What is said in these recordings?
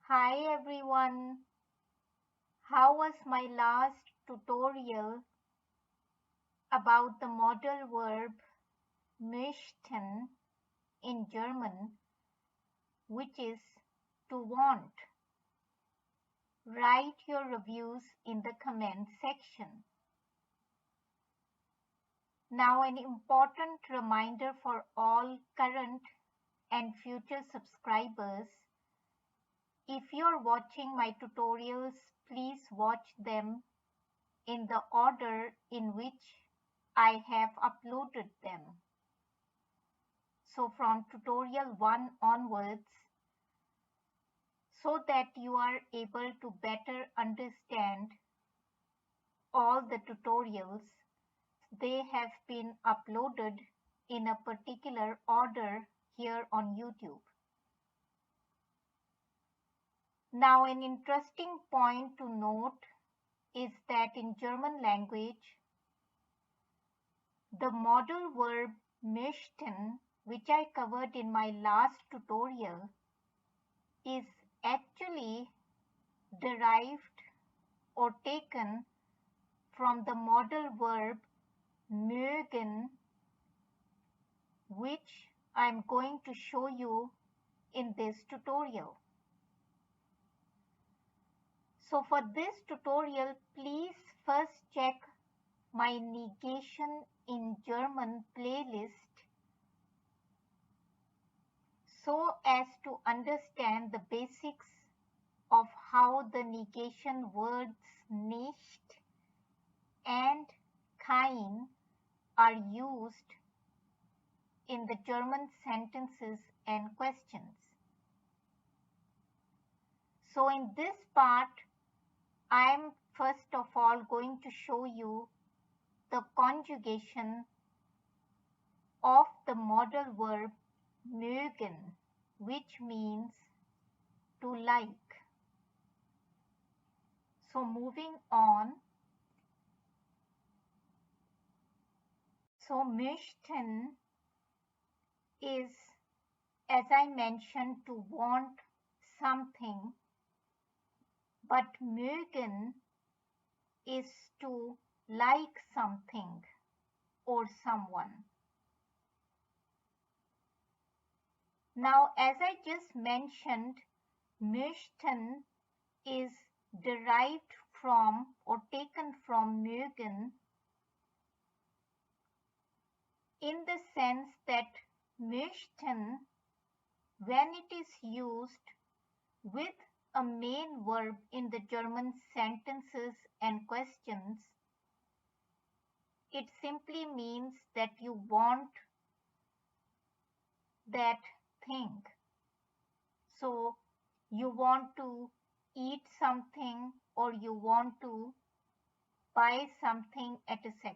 Hi everyone, how was my last tutorial about the modal verb möchten in German, which is to want? Write your reviews in the comment section. Now an important reminder for all current and future subscribers. If you're watching my tutorials, please watch them in the order in which I have uploaded them. So from tutorial 1 onwards, so that you are able to better understand all the tutorials, they have been uploaded in a particular order here on YouTube. Now an interesting point to note is that in German language, the modal verb möchten, which I covered in my last tutorial, is actually derived or taken from the modal verb mögen, which I am going to show you in this tutorial. So for this tutorial, please first check my negation in German playlist so as to understand the basics of how the negation words nicht and kein are used in the German sentences and questions. So in this part, I am first of all going to show you the conjugation of the modal verb mögen, which means to like. So moving on. So möchten is, as I mentioned, to want something, but mögen is to like something or someone. Now, as I just mentioned, möchten is derived from or taken from mögen in the sense that möchten, when it is used with a main verb in the German sentences and questions, it simply means that you want that thing. So you want to eat something or you want to buy something, etc.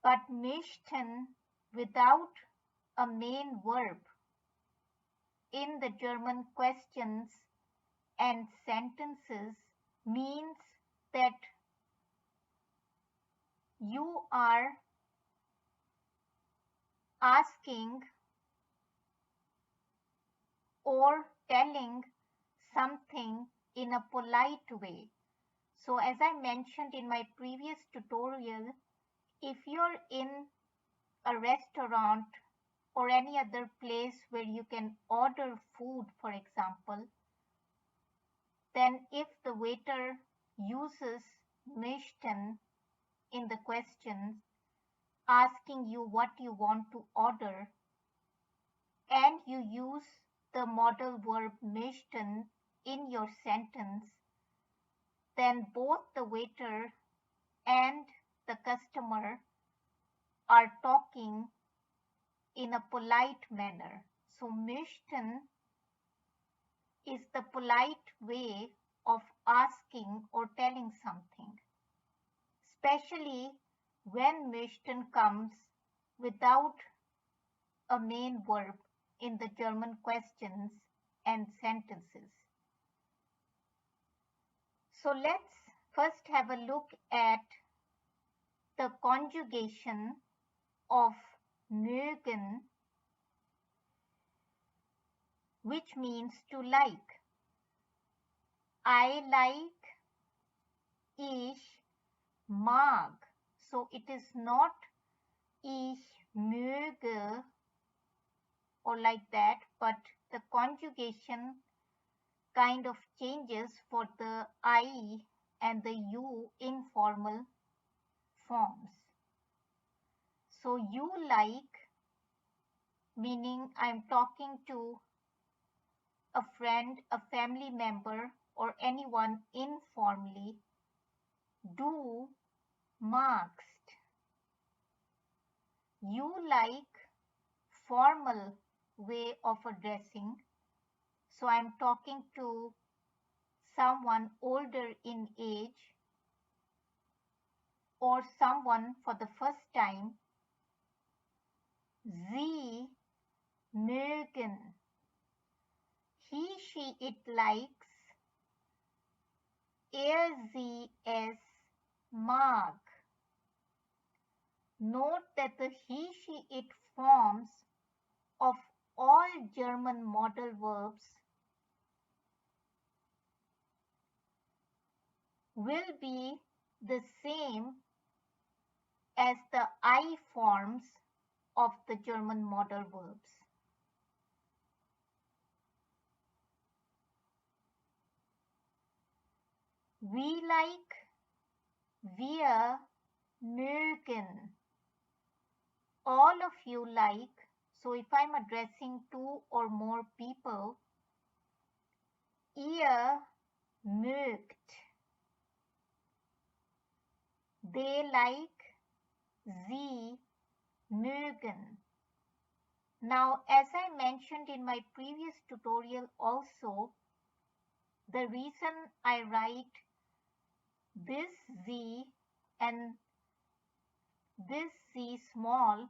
But möchten without a main verb in the German questions and sentences means that you are asking or telling something in a polite way. So as I mentioned in my previous tutorial, if you're in a restaurant or any other place where you can order food, for example, then if the waiter uses möchten in the questions, asking you what you want to order, and you use the modal verb möchten in your sentence, then both the waiter and the customer are talking in a polite manner. So möchten is the polite way of asking or telling something, especially when möchten comes without a main verb in the German questions and sentences. So let's first have a look at the conjugation of mögen which means to like. I like, ich mag. So it is not ich möge or like that, but the conjugation kind of changes for the I and the you informal forms. So you like, meaning I'm talking to a friend, a family member, or anyone informally. Du magst. You like formal way of addressing. So I'm talking to someone older in age or someone for the first time. Sie mögen. He, she, it likes. Sie, es mag. Note that the he, she, it forms of all German modal verbs will be the same as the I forms of the German modal verbs. We like, wir mögen. All of you like. So if I'm addressing two or more people, ihr mögt. They like, sie mögen. Now, as I mentioned in my previous tutorial also, the reason I write this z and this z small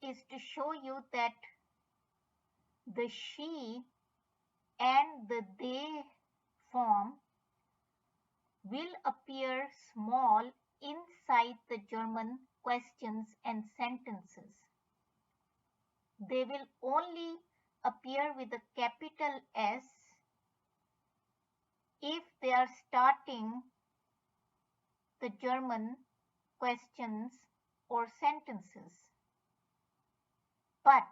is to show you that the she and the they form will appear small inside the German questions and sentences. They will only appear with a capital S if they are starting the German questions or sentences. But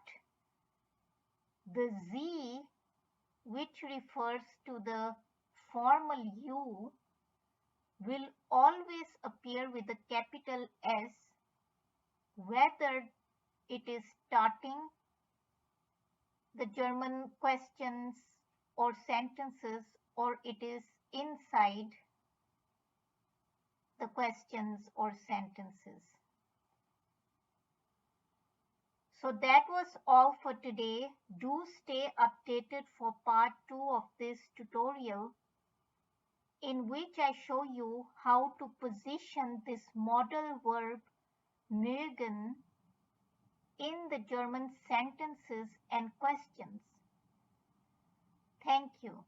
the Z, which refers to the formal you, will always appear with a capital S, whether it is starting the German questions or sentences or it is inside the questions or sentences. So that was all for today. Do stay updated for part 2 of this tutorial, in which I show you how to position this modal verb mögen in the German sentences and questions. Thank you.